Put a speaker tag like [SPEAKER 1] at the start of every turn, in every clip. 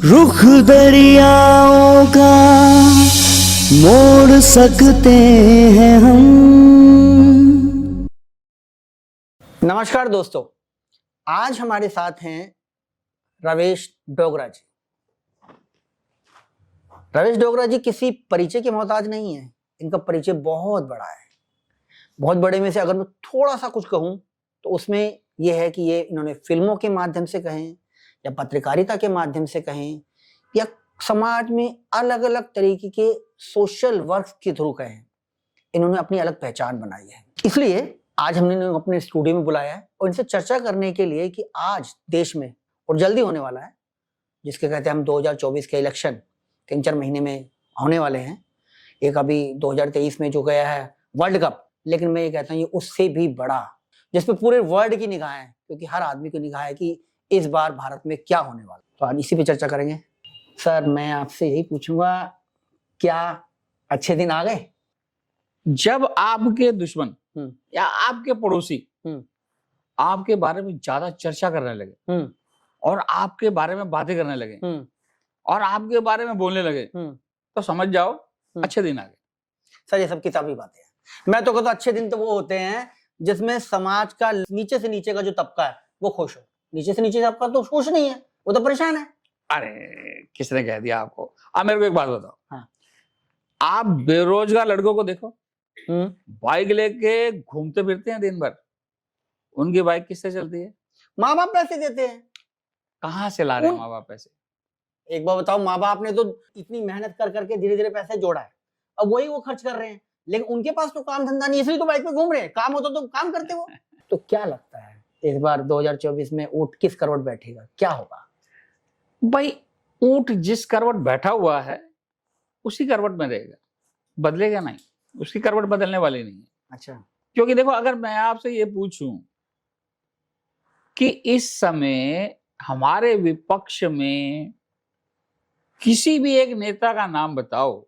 [SPEAKER 1] रुख दरियाओं का मोड़ सकते हैं हम।
[SPEAKER 2] नमस्कार दोस्तों, आज हमारे साथ हैं रवेश डोगरा जी। रवेश डोगरा जी किसी परिचय के मोहताज नहीं है। इनका परिचय बहुत बड़ा है। बहुत बड़े में से अगर मैं थोड़ा सा कुछ कहूं तो उसमें यह है कि ये इन्होंने फिल्मों के माध्यम से कहें या पत्रकारिता के माध्यम से कहें या समाज में अलग अलग तरीके के सोशल वर्क के थ्रू कहें, इन्होंने अपनी अलग पहचान बनाई है। इसलिए आज हमने इन्हें अपने स्टूडियो में बुलाया है और इनसे चर्चा करने के लिए कि आज देश में और जल्दी होने वाला है, जिसके कहते हैं हम 2024 के इलेक्शन 3-4 महीने में होने वाले हैं। एक अभी 2023 में जो गया है वर्ल्ड कप, लेकिन मैं ये कहता हूँ ये उससे भी बड़ा, जिसपे पूरे वर्ल्ड की निगाह है, क्योंकि हर आदमी की निगाह है कि इस बार भारत में क्या होने वाला। तो आज इसी पे चर्चा करेंगे। सर, मैं आपसे यही पूछूंगा, क्या अच्छे दिन आ गए?
[SPEAKER 3] जब आपके दुश्मन या आपके पड़ोसी आपके बारे में ज्यादा चर्चा करने लगे और आपके बारे में बातें करने लगे और आपके बारे में बोलने लगे तो समझ जाओ अच्छे दिन आ गए।
[SPEAKER 2] सर, ये सब किताबी बातें हैं। मैं तो कहता हूं अच्छे दिन तो वो होते हैं जिसमें समाज का नीचे से नीचे का जो तबका है वो खुश हो। नीचे से नीचे तबका तो खुश नहीं है, वो तो परेशान है।
[SPEAKER 3] अरे किसने कह दिया आपको? आप मेरे को एक बात बताओ।
[SPEAKER 2] हाँ।
[SPEAKER 3] आप बेरोजगार लड़कों को देखो, बाइक लेके घूमते फिरते हैं दिन भर। उनकी बाइक किससे चलती है?
[SPEAKER 2] माँ बाप पैसे देते हैं।
[SPEAKER 3] कहाँ से ला रहे हैं माँ बाप पैसे?
[SPEAKER 2] एक बार बताओ, माँ बाप ने तो इतनी मेहनत कर करके धीरे धीरे पैसे जोड़ा है, अब वही वो खर्च कर रहे हैं, लेकिन उनके पास तो काम धंधा नहीं, इसलिए तो बाइक पे घूम रहे हैं। काम होता तो काम करते वो। तो क्या लगता है इस बार 2024 में ऊंट किस करवट बैठेगा, क्या होगा?
[SPEAKER 3] भाई, ऊंट जिस करवट बैठा हुआ है उसी करवट में रहेगा, बदलेगा नहीं। उसकी करवट बदलने वाली नहीं है।
[SPEAKER 2] अच्छा।
[SPEAKER 3] क्योंकि देखो, अगर मैं आपसे ये पूछूं कि इस समय हमारे विपक्ष में किसी भी एक नेता का नाम बताओ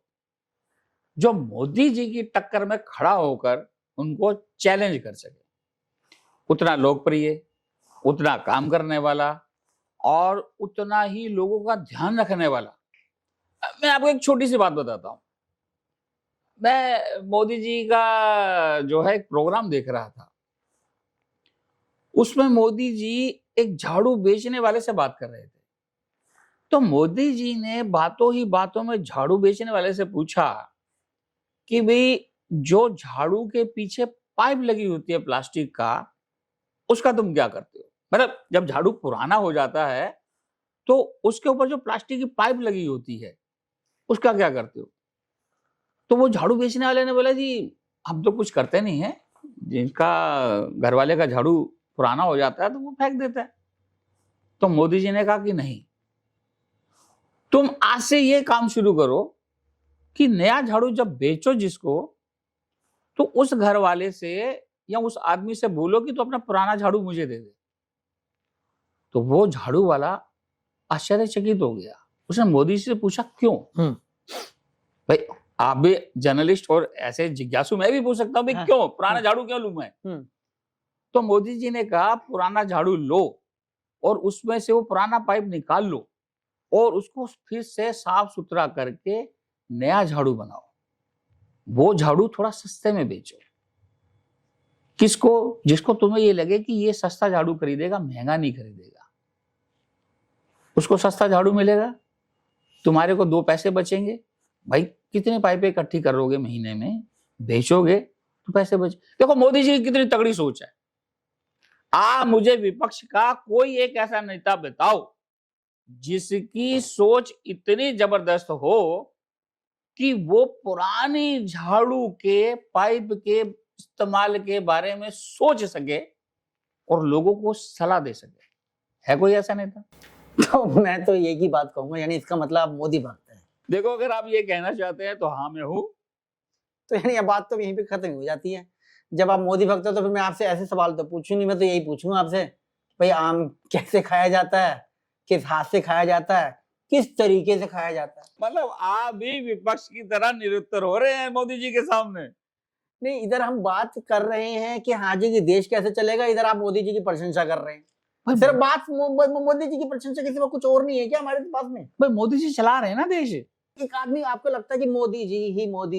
[SPEAKER 3] जो मोदी जी की टक्कर में खड़ा होकर उनको चैलेंज कर सके, उतना लोकप्रिय, उतना काम करने वाला और उतना ही लोगों का ध्यान रखने वाला। मैं आपको एक छोटी सी बात बताता हूं। मैं मोदी जी का जो है एक प्रोग्राम देख रहा था, उसमें मोदी जी एक झाड़ू बेचने वाले से बात कर रहे थे। तो मोदी जी ने बातों ही बातों में झाड़ू बेचने वाले से पूछा कि भाई, जो झाड़ू के पीछे पाइप लगी होती है प्लास्टिक का, उसका तुम क्या करते हो? मतलब जब झाड़ू पुराना हो जाता है तो उसके ऊपर जो प्लास्टिक की पाइप लगी होती है उसका क्या करते हो? तो वो झाड़ू बेचने वाले ने बोला, जी हम तो कुछ करते नहीं है, जिनका घर वाले का झाड़ू पुराना हो जाता है तो वो फेंक देता है। तो मोदी जी ने कहा कि नहीं, तुम आज से ये काम शुरू करो कि नया झाड़ू जब बेचो जिसको, तो उस घर वाले से या उस आदमी से बोलो कि तो अपना पुराना झाड़ू मुझे दे दे। तो वो झाड़ू वाला आश्चर्यचकित हो गया। उसने मोदी जी से पूछा, क्यों? भाई, आप भी जर्नलिस्ट और ऐसे जिज्ञासु, मैं भी पूछ सकता हूँ भाई, क्यों पुराना झाड़ू क्यों लूं मैं? तो मोदी जी ने कहा, पुराना झाड़ू लो और उसमें से वो पुराना पाइप निकाल लो और उसको फिर से साफ सुथरा करके नया झाड़ू बनाओ। वो झाड़ू थोड़ा सस्ते में बेचो। किसको? जिसको तुम्हें ये लगे कि ये सस्ता झाड़ू खरीदेगा, महंगा नहीं खरीदेगा, उसको सस्ता झाड़ू मिलेगा, तुम्हारे को 2 पैसे बचेंगे। भाई, कितने पाइपें इकट्ठी करोगे महीने में, बेचोगे तो पैसे बच। देखो मोदी जी की कितनी तगड़ी सोच है। मुझे विपक्ष का कोई एक ऐसा नेता बताओ जिसकी सोच इतनी जबरदस्त हो कि वो पुरानी झाड़ू के पाइप के इस्तेमाल के बारे में सोच सके और लोगों को सलाह दे सके। है कोई ऐसा नेता?
[SPEAKER 2] तो मैं तो एक ही बात कहूंगा, यानी इसका मतलब आप मोदी भक्त हैं।
[SPEAKER 3] देखो, अगर आप ये कहना चाहते हैं तो हाँ, मैं हूं।
[SPEAKER 2] तो यानी ये बात तो यहीं पे खत्म हो जाती है। जब आप मोदी भक्त हो तो फिर मैं आपसे ऐसे सवाल तो पूछूं नहीं, मैं तो यही पूछूंगा आपसे, भाई आम कैसे खाया जाता है, किस हाथ से खाया जाता है, किस तरीके से खाया जाता है?
[SPEAKER 3] मतलब आप भी विपक्ष की तरह निरुत्तर हो रहे हैं मोदी जी के सामने।
[SPEAKER 2] नहीं, इधर हम बात कर रहे हैं कि हाँ जी कि देश कैसे चलेगा, इधर आप मोदी जी की प्रशंसा कर रहे हैं।
[SPEAKER 3] भाई
[SPEAKER 2] सिर्फ बात मोदी जी की प्रशंसा के सिवा कुछ और नहीं है क्या हमारे पास में?
[SPEAKER 3] भाई मोदी जी चला रहे हैं ना देश।
[SPEAKER 2] एक आदमी आपको लगता है कि मोदी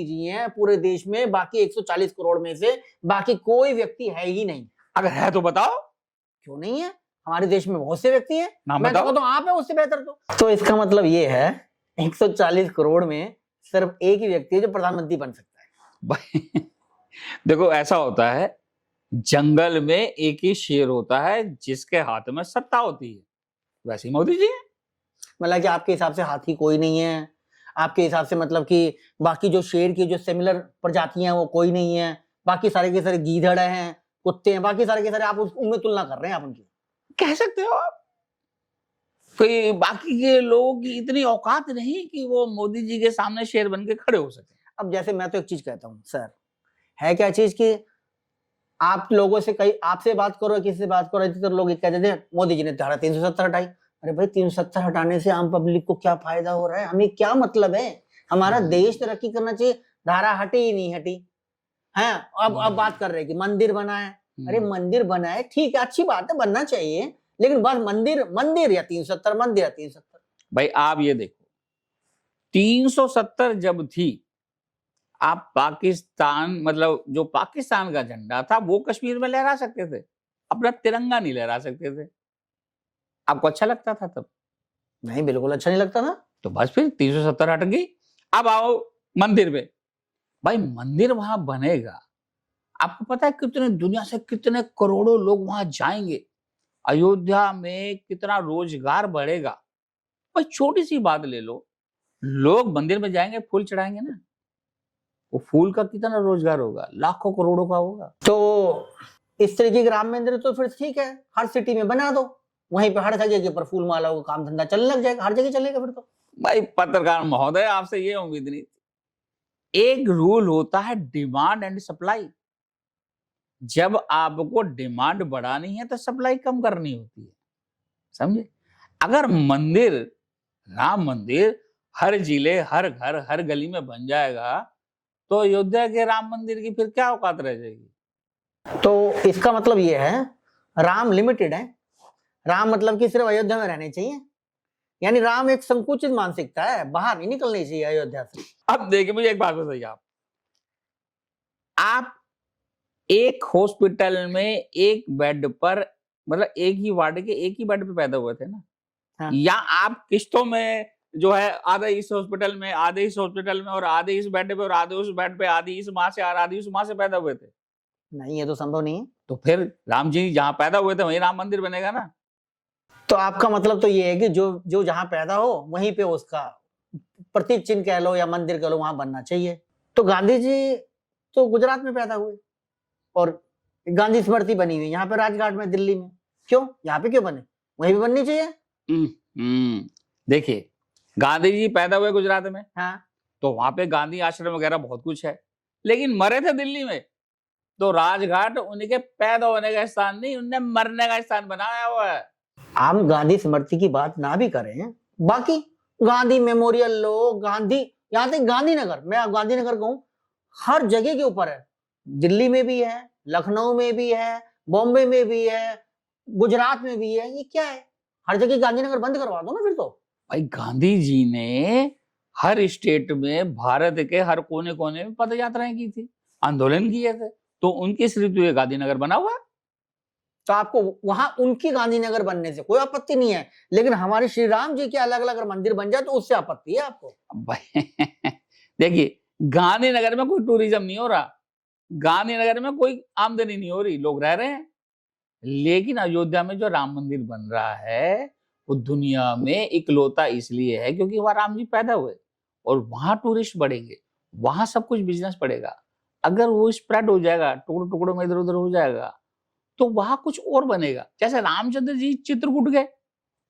[SPEAKER 2] जी हैं पूरे देश में, बाकी 140 करोड़ में से बाकी कोई व्यक्ति है ही नहीं?
[SPEAKER 3] अगर है तो बताओ।
[SPEAKER 2] क्यों नहीं है? हमारे देश में बहुत से व्यक्ति हैं।
[SPEAKER 3] नाम
[SPEAKER 2] मैं
[SPEAKER 3] बताओ।
[SPEAKER 2] तो आप है उससे बेहतर। तो इसका मतलब ये है 140 करोड़ में सिर्फ एक ही व्यक्ति है जो प्रधानमंत्री बन सकता है।
[SPEAKER 3] भाई देखो ऐसा होता है, जंगल में एक ही शेर होता है जिसके हाथ में सत्ता होती है, वैसे ही मोदी जी है।
[SPEAKER 2] मतलब कि आपके हिसाब से हाथी कोई नहीं है, आपके हिसाब से मतलब कि बाकी जो शेर की जो सिमिलर प्रजातियां हैं वो कोई नहीं है, बाकी सारे के सारे गीदड़ हैं, कुत्ते हैं, बाकी सारे के सारे आप उनमें तुलना कर रहे हैं आप उनकी।
[SPEAKER 3] कह सकते हो आप। कोई बाकी के लोगों की इतनी औकात नहीं कि वो मोदी जी के सामने शेर बन के खड़े हो सके।
[SPEAKER 2] अब जैसे मैं तो एक चीज कहता हूँ सर, है क्या चीज कि आप लोगों से कई आपसे बात करो किसी से बात करो तो लोग कहते थे मोदी जी ने धारा 370 हटाई। अरे भाई 370 हटाने से आम पब्लिक को क्या फायदा हो रहा है? हमें क्या मतलब है? हमारा देश तरक्की करना चाहिए, धारा हटी ही नहीं हटी है। अब बात कर रहे हैं कि मंदिर बनाए। अरे मंदिर बनाए ठीक है, अच्छी बात है, बनना चाहिए, लेकिन बस मंदिर या 370 मंदिर या 370।
[SPEAKER 3] भाई आप ये देखो 370 जब थी, आप पाकिस्तान मतलब जो पाकिस्तान का झंडा था वो कश्मीर में लहरा सकते थे, अपना तिरंगा नहीं लहरा सकते थे। आपको अच्छा लगता था तब?
[SPEAKER 2] नहीं, बिल्कुल अच्छा नहीं लगता था।
[SPEAKER 3] तो बस फिर 370 हट गई। अब आओ मंदिर पे। भाई मंदिर वहां बनेगा, आपको पता है कितने दुनिया से कितने करोड़ों लोग वहां जाएंगे, अयोध्या में कितना रोजगार बढ़ेगा। भाई छोटी सी बात ले लो, लोग मंदिर में जाएंगे फूल चढ़ाएंगे ना, वो फूल का कितना रोजगार होगा, लाखों करोड़ों का होगा।
[SPEAKER 2] तो इस तरीके के राम मंदिर तो फिर ठीक है, हर सिटी में बना दो, वहीं पे हर जगह के ऊपर फूल माला का काम धंधा चलने लग जाएगा, हर जगह चलेगा फिर तो।
[SPEAKER 3] भाई पत्रकार महोदय आपसे ये उम्मीद नहीं थी। एक रूल होता है डिमांड एंड सप्लाई। जब आपको डिमांड बढ़ानी है तो सप्लाई कम करनी होती है, समझे? अगर मंदिर, राम मंदिर हर जिले हर घर हर गली में बन जाएगा तो अयोध्या के राम मंदिर की फिर क्या औकात रह जाएगी?
[SPEAKER 2] तो इसका मतलब ये है राम लिमिटेड है, राम मतलब कि सिर्फ अयोध्या में रहने चाहिए, यानी राम एक संकुचित मानसिकता है, बाहर नहीं निकलनी चाहिए अयोध्या से।
[SPEAKER 3] अब देखिए मुझे एक बात बताइए, आप एक हॉस्पिटल में एक बेड पर मतलब एक ही वार्ड के एक ही बेड पे पैदा हुए थे ना?
[SPEAKER 2] हाँ।
[SPEAKER 3] या आप किस्तों में जो है आधे इस हॉस्पिटल में आधे इस हॉस्पिटल में और आधे इस बेड पे और आधे उस बेड पे, आधी इस माँ से और आधी उस माँ से पैदा हुए थे?
[SPEAKER 2] नहीं, ये तो संभव नहीं है।
[SPEAKER 3] तो फिर राम जी जहां पैदा हुए थे वहीं राम मंदिर बनेगा ना?
[SPEAKER 2] तो आपका मतलब तो ये है कि जो जहां पैदा हो वहीं पे उसका प्रतीक चिन्ह कह लो या मंदिर कह लो वहां बनना चाहिए। तो गांधी जी तो गुजरात में पैदा हुए और गांधी स्मृति बनी हुई यहाँ पे राजघाट में दिल्ली में, क्यों यहाँ पे क्यों बने? वहीं पे बननी चाहिए।
[SPEAKER 3] देखिए गांधी जी पैदा हुए गुजरात में,
[SPEAKER 2] हाँ,
[SPEAKER 3] तो वहां पे गांधी आश्रम वगैरह बहुत कुछ है, लेकिन मरे थे दिल्ली में, तो राजघाट उनके पैदा होने का स्थान नहीं, उनने मरने का स्थान बनाया हुआ है।
[SPEAKER 2] हम गांधी स्मृति की बात ना भी करें, बाकी गांधी मेमोरियल लो, गांधी यहाँ तक गांधीनगर, मैं गांधीनगर कहूँ, हर जगह के ऊपर है। दिल्ली में भी है, लखनऊ में भी है, बॉम्बे में भी है, गुजरात में भी है। ये क्या है? हर जगह गांधीनगर बंद करवा दो ना फिर तो।
[SPEAKER 3] भाई गांधी जी ने हर स्टेट में भारत के हर कोने कोने में पद यात्राएं की थी, आंदोलन किए थे, तो उनकी स्मृति में गांधीनगर बना हुआ है।
[SPEAKER 2] तो आपको वहां उनकी गांधीनगर बनने से कोई आपत्ति नहीं है, लेकिन हमारे श्री राम जी के अलग अलग मंदिर बन जाए तो उससे आपत्ति है आपको।
[SPEAKER 3] देखिए गांधीनगर में कोई टूरिज्म नहीं हो रहा, गांधीनगर में कोई आमदनी नहीं हो रही, लोग रह रहे हैं, लेकिन अयोध्या में जो राम मंदिर बन रहा है वो दुनिया में इकलौता इसलिए है क्योंकि वहां राम जी पैदा हुए और वहां टूरिस्ट बढ़ेंगे, वहां सब कुछ बिजनेस बढ़ेगा। अगर वो स्प्रेड हो जाएगा, टुकड़ों टुकड़ों में इधर उधर हो जाएगा, तो वहां कुछ और बनेगा। जैसे रामचंद्र जी चित्रकूट गए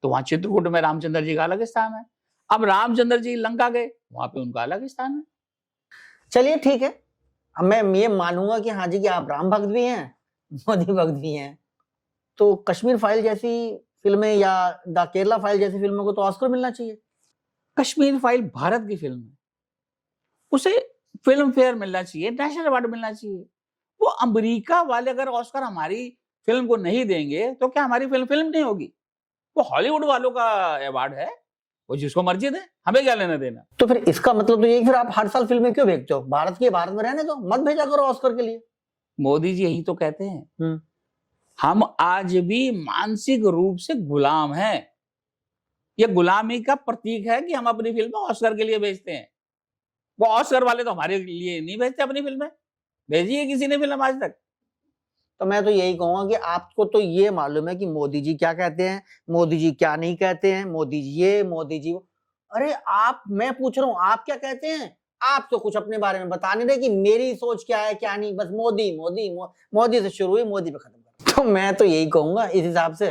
[SPEAKER 3] तो वहां चित्रकूट में रामचंद्र जी का अलग स्थान है, अब रामचंद्र जी लंका गए वहां पे उनका अलग स्थान है।
[SPEAKER 2] चलिए ठीक है, अब मैं ये मानूंगा कि हाँ जी कि आप राम भक्त भी हैं, मोदी भक्त भी हैं, तो कश्मीर फाइल जैसी फिल्में या द केरला फाइल जैसी फिल्मों को तो ऑस्कर मिलना चाहिए।
[SPEAKER 3] कश्मीर फाइल भारत की फिल्म है, उसे फिल्म फेयर मिलना चाहिए, नेशनल अवार्ड मिलना चाहिए। वो अमेरिका वाले अगर ऑस्कर हमारी फिल्म को नहीं देंगे तो क्या हमारी फिल्म नहीं होगी? वो हॉलीवुड वालों का अवार्ड है, वो जिसको मर्जी दे, हमें क्या लेना देना।
[SPEAKER 2] तो फिर इसका मतलब तो ये फिर आप हर साल फिल्में क्यों भेजते हो? भारत की भारत में रहने दो, मत भेजा करो ऑस्कर के लिए।
[SPEAKER 3] मोदी जी यही तो कहते हैं, हम आज भी मानसिक रूप से गुलाम हैं। ये गुलामी का प्रतीक है कि हम अपनी फिल्में ऑस्कर के लिए भेजते हैं। वो ऑस्कर वाले तो हमारे लिए नहीं भेजते अपनी फिल्में, भेजी है किसी ने फिल्म आज तक?
[SPEAKER 2] तो मैं तो यही कहूंगा कि आपको तो ये मालूम है कि मोदी जी क्या कहते हैं, मोदी जी क्या नहीं कहते हैं, मोदी जी ये, मोदी जी वो। अरे आप, मैं पूछ रहा हूँ आप क्या कहते हैं? आप तो कुछ अपने बारे में बता नहीं रहे कि मेरी सोच क्या है क्या नहीं, बस मोदी मोदी मोदी से शुरू हुई, मोदी पे खत्म कर। तो मैं तो यही कहूंगा इस हिसाब से,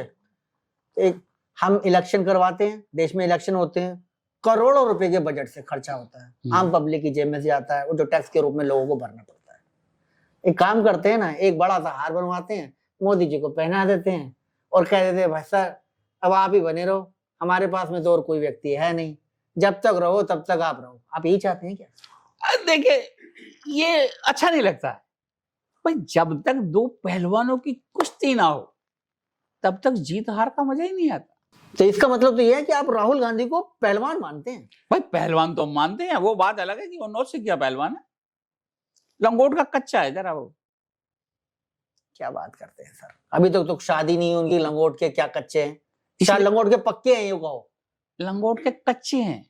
[SPEAKER 2] एक हम इलेक्शन करवाते हैं, देश में इलेक्शन होते हैं, करोड़ों रुपए के बजट से खर्चा होता है, आम पब्लिक की जेब में से आता है, वो जो टैक्स के रूप में लोगों को भरना पड़ता है। एक काम करते हैं ना, एक बड़ा सा हार बनवाते हैं, मोदी जी को पहना देते हैं और कह देते हैं भाई सर अब आप ही बने रहो, हमारे पास में तो और कोई व्यक्ति है नहीं, जब तक रहो तब तक आप रहो। आप यही चाहते हैं क्या?
[SPEAKER 3] देखिए, ये अच्छा नहीं लगता है भाई। जब तक दो पहलवानों की कुश्ती ना हो तब तक जीत हार का मजा ही नहीं आता।
[SPEAKER 2] तो इसका मतलब तो ये है कि आप राहुल गांधी को पहलवान मानते हैं?
[SPEAKER 3] भाई पहलवान तो मानते हैं, वो बात अलग है कि वो नौसिखिया पहलवान है, लंगोट का कच्चा है जरा। वो
[SPEAKER 2] क्या बात करते हैं सर, अभी तक तो शादी नहीं हुई उनकी, लंगोट के क्या कच्चे हैं? शायद लंगोट के पक्के हैं, यूं कहो।
[SPEAKER 3] लंगोट के कच्चे हैं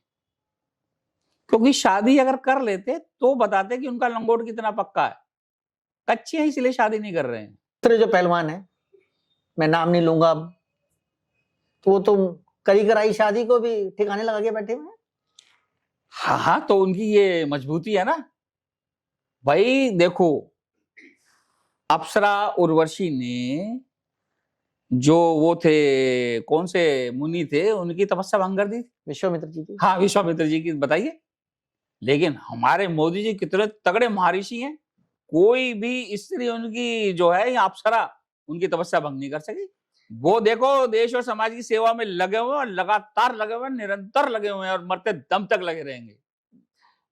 [SPEAKER 3] क्योंकि शादी अगर कर लेते तो बताते कि उनका लंगोट कितना पक्का है। कच्चे हैं इसलिए शादी नहीं कर रहे हैं।
[SPEAKER 2] दूसरे जो पहलवान है, मैं नाम नहीं लूंगा अब, तो वो तो करी कराई शादी को भी ठिकाने लगा के बैठे हुए हैं।
[SPEAKER 3] हाँ, तो उनकी ये मजबूती है ना भाई। देखो, अप्सरा उर्वशी ने, जो वो थे, कौन से मुनि थे, उनकी तपस्या भंग कर दी।
[SPEAKER 2] विश्वामित्र जी की।
[SPEAKER 3] हाँ, विश्वामित्र जी की, बताइए। लेकिन हमारे मोदी जी कितने तगड़े महर्षि हैं, कोई भी स्त्री उनकी जो है या अप्सरा उनकी तपस्या भंग नहीं कर सकी। वो देखो देश और समाज की सेवा में लगे हुए हैं, लगातार लगे हुए हैं, निरंतर लगे हुए हैं और मरते दम तक लगे रहेंगे।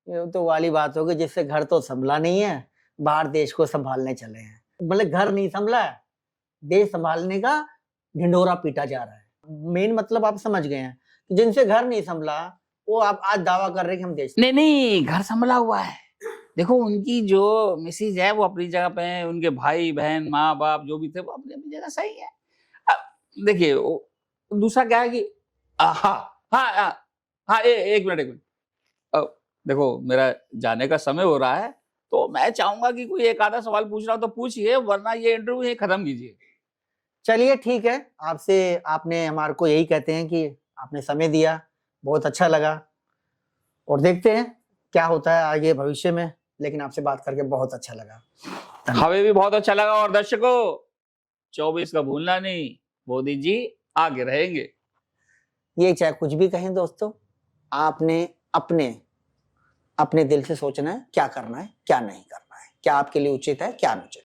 [SPEAKER 2] ये तो वाली बात होगी, जिससे घर तो संभला नहीं है, बाहर देश को संभालने चले हैं। मतलब घर नहीं संभला है, देश संभालने का ढिंढोरा पीटा जा रहा है। मेन मतलब आप समझ गए हैं कि जिनसे घर नहीं संभला वो आप आज दावा कर रहे हैं कि हम देश।
[SPEAKER 3] नहीं, घर संभला हुआ है। देखो, उनकी जो मिसेज है वो अपनी जगह पे है, उनके भाई बहन माँ बाप जो भी थे वो अपनी अपनी जगह सही है। देखिए, दूसरा क्या है कि एक मिनट। देखो, मेरा जाने का समय हो रहा है, तो मैं चाहूंगा कि कोई एक आधा सवाल पूछ रहा हो तो पूछिए, वरना ये इंटरव्यू यही खत्म कीजिए।
[SPEAKER 2] चलिए ठीक है, आपसे, आपने हमारे को यही कहते हैं कि आपने समय दिया, बहुत अच्छा लगा, और देखते हैं क्या होता है आगे भविष्य में। लेकिन आपसे बात करके बहुत अच्छा लगा।
[SPEAKER 3] हमें भी बहुत अच्छा लगा। और दर्शकों, 24 का भूलना नहीं, मोदी जी आगे रहेंगे।
[SPEAKER 2] ये चाहे कुछ भी कहें दोस्तों, आपने अपने दिल से सोचना है क्या करना है क्या नहीं करना है, क्या आपके लिए उचित है क्या अनुचित।